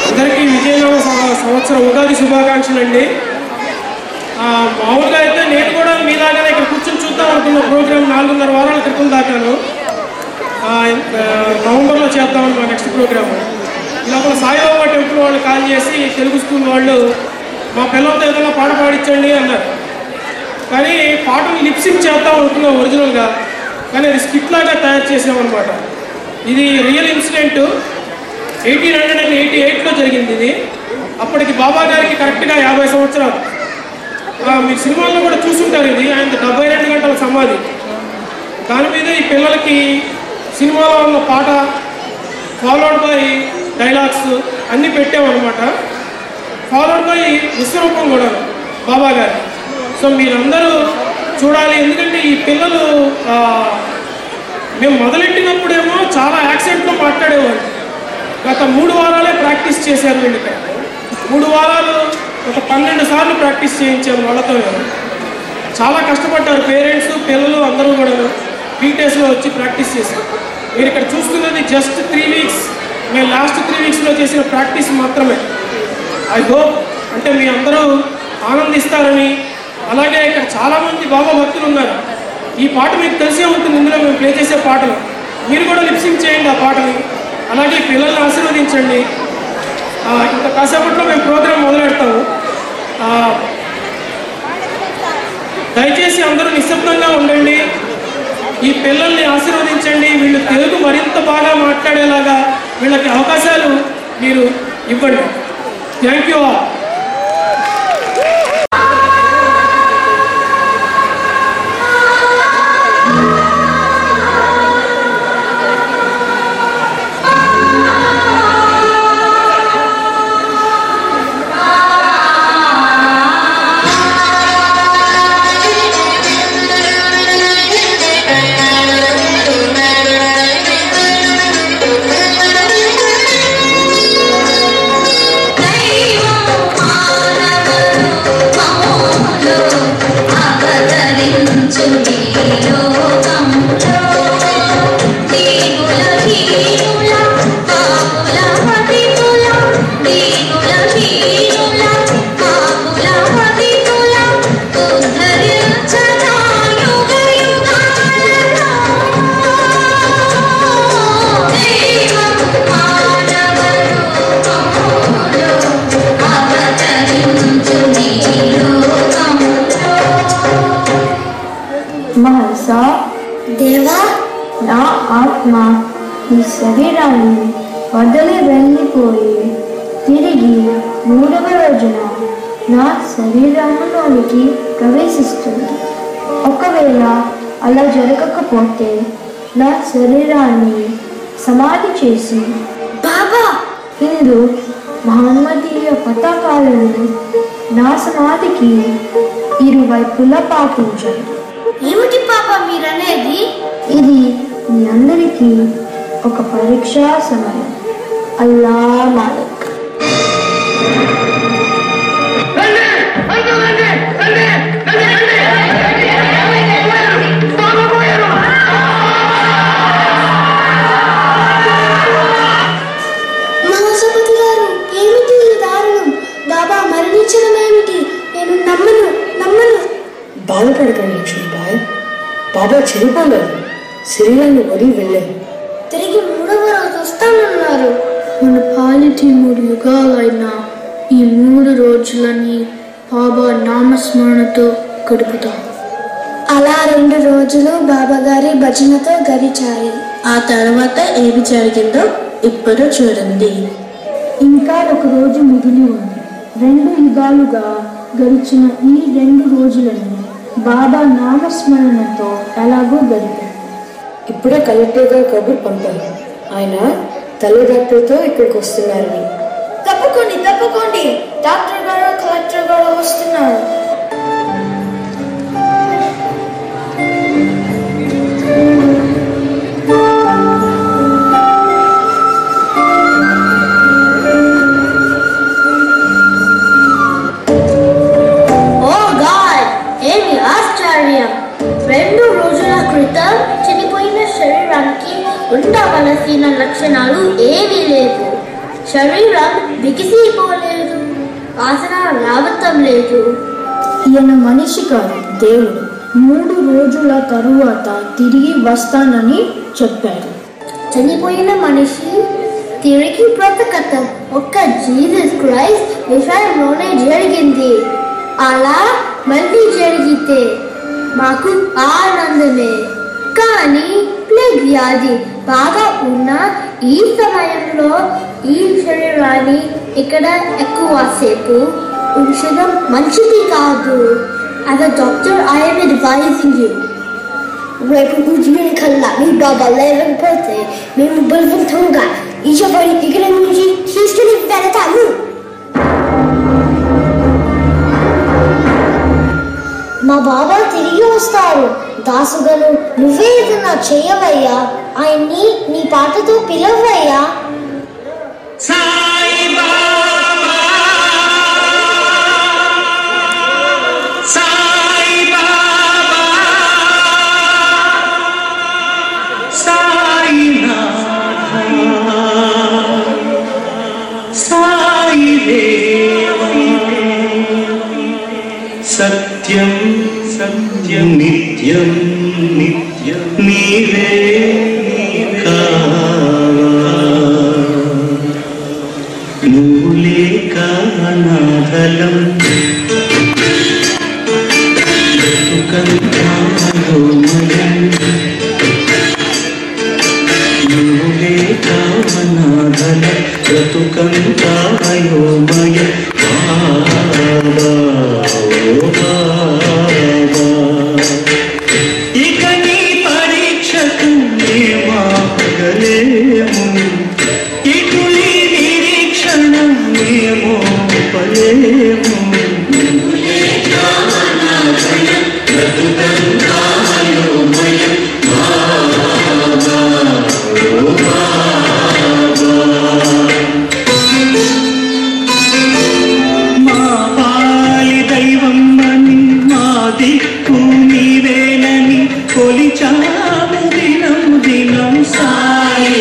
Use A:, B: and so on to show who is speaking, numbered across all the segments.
A: అందరికీ విజయనగర సంవత్సరం ఉగాది శుభాకాంక్షలు అండి. మామూలుగా అయితే నేను కూడా మీలాగానే ఇక్కడ కూర్చొని చూద్దాం అనుకున్న ప్రోగ్రామ్ 4.5 వారాల క్రితం దాకాను. నవంబర్లో చేద్దామని మా నెక్స్ట్ ప్రోగ్రాము. లోపల సాయిబాబా టెంపుల్ వాళ్ళు కాల్ చేసి తెలుగు స్కూల్ వాళ్ళు మా పిల్లలతో ఏదైనా పాట పాడించండి అన్నారు. కానీ పాటను లిప్సింగ్ చేద్దాం అనుకున్నాం ఒరిజినల్గా, కానీ అది స్కిట్ లాగా తయారు చేసామన్నమాట. ఇది రియల్ ఇన్సిడెంట్. 1888లో జరిగింది ఇది. అప్పటికి బాబా గారికి కరెక్ట్గా 50 సంవత్సరాలు. మీరు సినిమాల్లో కూడా చూసుంటారు. ఇది ఆయన 72 గంటల సమాధి. దాని మీద ఈ పిల్లలకి సినిమాలో ఉన్న పాట ఫాలోడ్ బై డైలాగ్స్ అన్నీ పెట్టామన్నమాట. ఫాలోడ్ బై విశ్వరూపం కూడా బాబా గారి. సో మీరందరూ చూడాలి. ఎందుకంటే ఈ పిల్లలు మేము మొదలెట్టినప్పుడేమో చాలా యాక్సెంట్లో మాట్లాడేవాళ్ళు. గత 3 వారాలే ప్రాక్టీస్ చేశారు వీళ్ళు. 3 వారాలు ఒక 12 సార్లు ప్రాక్టీస్ చేయించాము వాళ్ళతో. చాలా కష్టపడ్డారు పేరెంట్స్, పిల్లలు అందరూ కూడా వీక్డేస్లో వచ్చి ప్రాక్టీస్ చేశారు. మీరు ఇక్కడ చూస్తున్నది జస్ట్ 3 వీక్స్. మేము లాస్ట్ 3 వీక్స్లో చేసిన ప్రాక్టీస్ మాత్రమే. ఐ హోప్ అంటే మీ అందరూ ఆనందిస్తారని. అలాగే ఇక్కడ చాలామంది బాబా భక్తులు ఉన్నారు. ఈ పాట మీకు తెలిసే ఉంటుంది. ఇందులో మేము ప్లే చేసే పాటలు మీరు కూడా లిప్సింగ్ చేయండి ఆ పాటని. అలాగే పిల్లల్ని ఆశీర్వదించండి. ఇంకా కాసేపట్లో మేము ప్రోగ్రాం మొదలెడతాము. దయచేసి అందరూ నిశ్శబ్దంగా ఉండండి. ఈ పిల్లల్ని ఆశీర్వదించండి. వీళ్ళు తెలుగు మరింత బాగా మాట్లాడేలాగా వీళ్ళకి అవకాశాలు మీరు ఇవ్వండి. Thank you all.
B: దేవా, నా ఆత్మ ఈ శరీరాన్ని వదిలి వెళ్ళిపోయి తిరిగి 3వ రోజున నా శరీరంలోనికి ప్రవేశిస్తుంది. ఒకవేళ అలా జరగకపోతే నా శరీరాన్ని సమాధి చేసి బాబా హిందూ మహమ్మదీయ పతాకాలను నా సమాధికి ఇరువైపులా పాటించండి.
C: ఏమిటి పాపా మీరనేది?
B: ఇది మీ అందరికీ ఒక పరీక్షా సమయం. అల్లా మాలిక్.
C: మహాసపతి గారు, ఏమిటి ఈ దారుణం? బాబా మరణించడం ఏమిటి? నేను నమ్మను.
D: బాధపడకండి లక్ష్మీబాయ్. బాబా చనిపోలేదు, శరీరాన్ని వదిలి వెళ్ళారు.
C: తిరిగి 3వ రోజు వస్తానన్నారు.
E: మన పాలిటి 3 యుగాలైన ఈ 3 రోజులని బాబా నామస్మరణతో గడుపుతాం.
C: అలా 2 రోజులు బాబా గారి భజనతో గడిచాయి.
E: ఆ తర్వాత ఏమి జరిగిందో ఇప్పుడు చూడండి.
B: ఇంకా 1 రోజు మిగిలి ఉంది. 2 యుగాలుగా గడిచిన ఈ 2 రోజులను బాబా నామస్మరణతో ఎలాగో గడిపారు.
D: ఇప్పుడే కలెక్టర్ గారు కబురు పంపారు. ఆయన తల్లిదండ్రులతో ఇక్కడికి వస్తున్నారని.
C: తప్పకోండి, డాక్టర్ గారు, కలెక్టర్ గారు వస్తున్నారు. ఉండవలసిన లక్షణాలు ఏమీ లేవు. శరీరం బిగిసిపోలేదు, వాసన రావటం లేదు.
B: ఈయన మనిషి కాదు, దేవుడు. 3 రోజుల తరువాత తిరిగి వస్తానని చెప్పారు.
C: చనిపోయిన మనిషి తిరిగి బ్రతకటం ఒక్క జీసస్ క్రైస్ట్ విషయంలోనే జరిగింది. అలా మళ్ళీ జరిగితే మాకు ఆనందమే. కానీ ప్లేగ్ వ్యాధి బాగా ఉన్న ఈ సమయంలో ఈ శరీరాన్ని ఇక్కడ ఎక్కువసేపు ఉంచడం మంచిది కాదు. As a doctor, I am advising you. రేపు ఉజ్జయిని కల్లా మీ బాబా 11th birthday మేము బలవంతంగా ఈశ్వరి ఇక్కడ నుంచి తీసుకుని వెళతాము. మా బాబా తిరిగి వస్తారు. దాసుగను నువ్వే ఏదన్నా చేయవయ్యా, ఆయన్ని నీ పాటతో పిలవయ్యా.
F: సత్యం సత్యం నిత్యం నిత్యం నీవే నువ్వు లేక అనాథలం నువ్వు లేక అనాథలం బ్రతుకంతా అయోమయ ఇక నీ పరీక్షకు మేమాగలేము, ఇటు నీ నిరీక్షణ మేము పలేము. కొలిచాము దినం దినం సాయి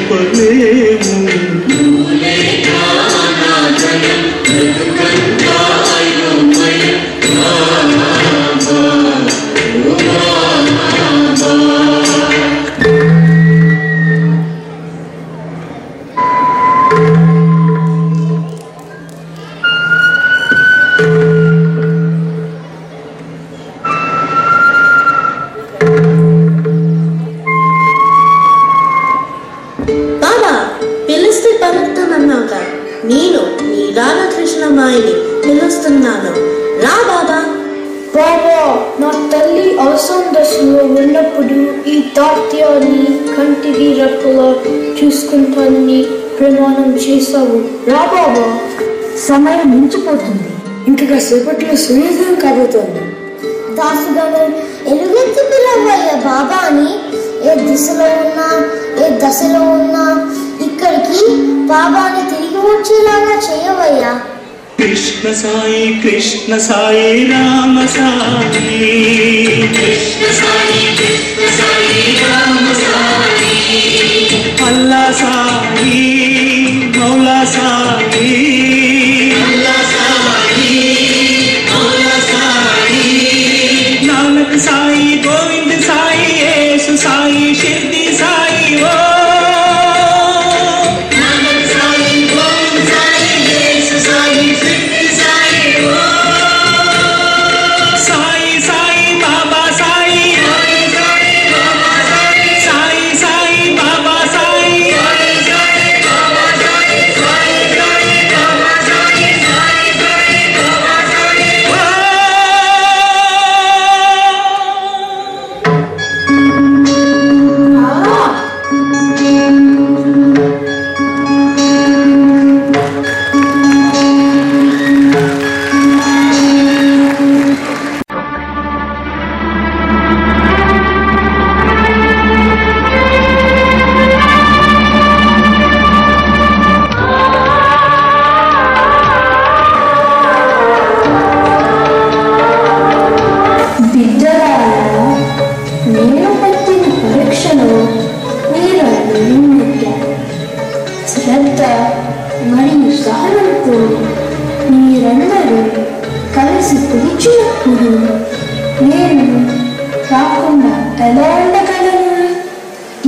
F: చెప్పలేము.
E: బాబా పిలిస్తే పలుకుతానన్నావుగా, నేను నీ రాధాకృష్ణమాయిని పిలుస్తున్నాను, రా బాబా.
B: బాబా, నా తల్లి అవసరం దశలో ఉన్నప్పుడు ఈ తాత్యాన్ని కంటికి రెప్పలా చూసుకుంటానని ప్రమాణం చేశావు. రా బాబా.
D: సమయం మించిపోతుంది. ఇంకా కాసేపట్లో సూర్యోదయం కాబోతోంది.
C: దాసుగాను ఎలుగెత్తి పిలవయ్యా బాబా అని. ఏ దశలో ఉన్నా ఇక్కడికి బాబాని తిరిగి వచ్చేలాగా చేయవయ్యా.
F: కృష్ణ సాయి కృష్ణ సాయి రామ సాయి, కృష్ణ సాయి రామ సాయి, అల్లా సాయి మౌలా సాయి, నానక్ సాయి గోవింద్ సాయి యేసు సాయి షిర్డి సాయి ఓ.
B: శ్రద్ధ మరియు సహనంతో మీరందరూ కలిసి పిలిచినప్పుడు నేను కాకుండా ఎలా ఉండగలను?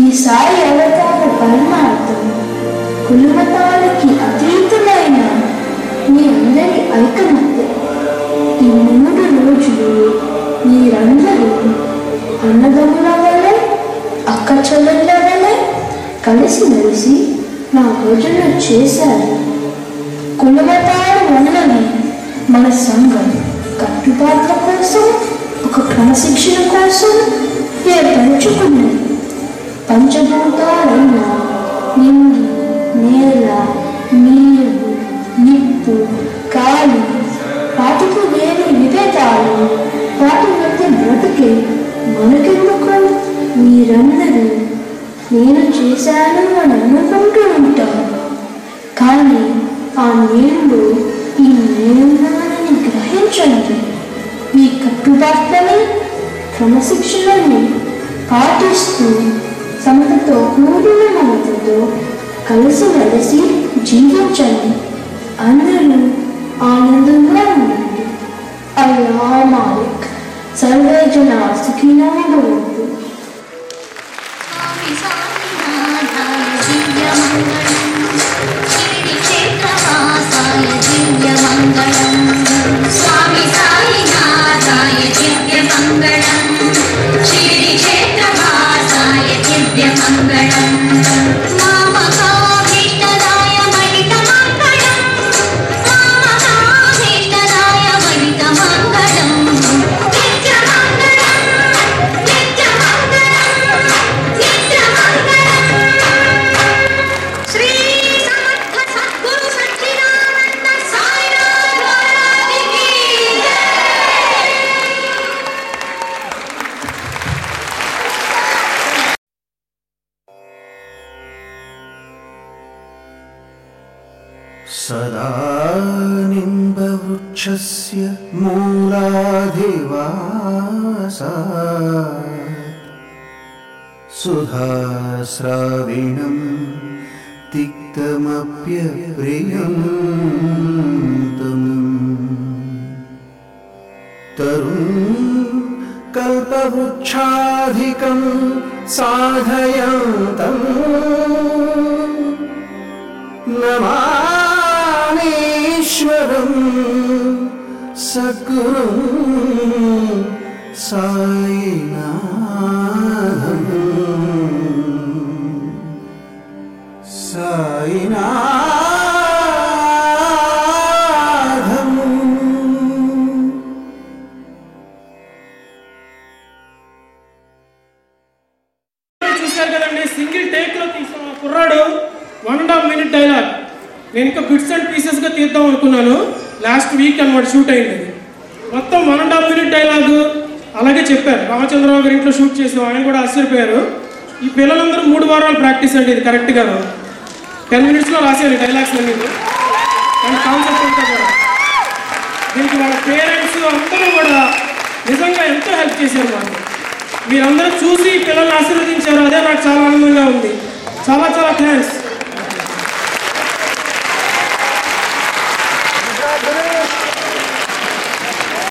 B: ఈ సాయి అవతార పరమార్థం కులమతాలకి అతీతమైన మీ అందరి ఐకమత్యం. ఈ 3 రోజులు మీరందరూ అన్నదమ్ముల వలె అక్క చెల్లెళ్ళ వలె కలిసిమెలిసి నా భోజనం చేశారు. కులమతాల వలన మన సంఘం కట్టుబాట్ల కోసం, ఒక క్రమశిక్షణ కోసం ఏర్పరచుకున్నది. పంచభూతాలైన నింగి, నేల, నీరు, నిప్పు, గాలి, వాటికి లేని విభేదాలు, వాటి మధ్య బ్రతికే మనకెందుకు? మీరందరూ నేను చేశాను అని అనుకుంటూ ఉంటారు, కానీ ఆ నేను ఈ నేనున్నానని గ్రహించండి. ఈ కట్టుబాట్లని, క్రమశిక్షణని పాటిస్తూ సమతతో కూడిన మనతో కలిసిమెలిసి జీవించండి. అందరూ ఆనందంగా ఉండండి. అల్లా మాలిక్. సర్వే జనా సుఖినో భవంతు.
G: స్వామి సాయినాథాయ దివ్య మంగళం, శ్రీ క్షేత్రవాసాయ దివ్య మంగళం, మామకాభీష్టదాయ మణిత మంగళం, మామకాభీష్టదాయ మణిత మంగళం, నిత్య మంగళం, నిత్య మంగళం, నిత్య మంగళం. శ్రీ సమర్థ సద్గురు సచ్చిదానంద సాయినాథ్ మహారాజ్కి జై.
H: సదా నింబవృక్షస్య మూలాధివాసాత్ సుధాస్రావిణం తిక్తమప్యప్రియంతం తరుణ్ కల్పవృక్షాధికం సాధయంతం నమామీశ్వరం సద్గురుం సాయినాథం సాయినాథం.
A: చూశారు కదండి, సింగిల్ టేక్ లో తీసిన కుర్రాడు 1.5 minute డైలాగ్. నేను ఇంకా బిట్స్ అండ్ పీసెస్ గా తీద్దాం అనుకున్నాను. లాస్ట్ వీక్ అన్నమాట షూట్ అయింది. మొత్తం 1.5 minute డైలాగ్ అలాగే చెప్పారు. రామచంద్రరావు గారి ఇంట్లో షూట్ చేసాం, ఆయన కూడా ఆశ్చర్యపోయారు. ఈ పిల్లలందరూ 3 వారాలు ప్రాక్టీస్ అంటే ఇది కరెక్ట్గా 10 minutes లో రాశారు డైలాగ్స్ అన్ని అండ్ కాన్సెప్ట్ అంతా కూడా. దీనికి వాళ్ళ పేరెంట్స్ అందరూ కూడా నిజంగా ఎంతో హెల్ప్ చేశారు మాకు. మీరందరూ చూసి పిల్లల్ని ఆశీర్వదించారు, అదే నాకు చాలా ఆనందంగా ఉంది. చాలా చాలా థ్యాంక్స్.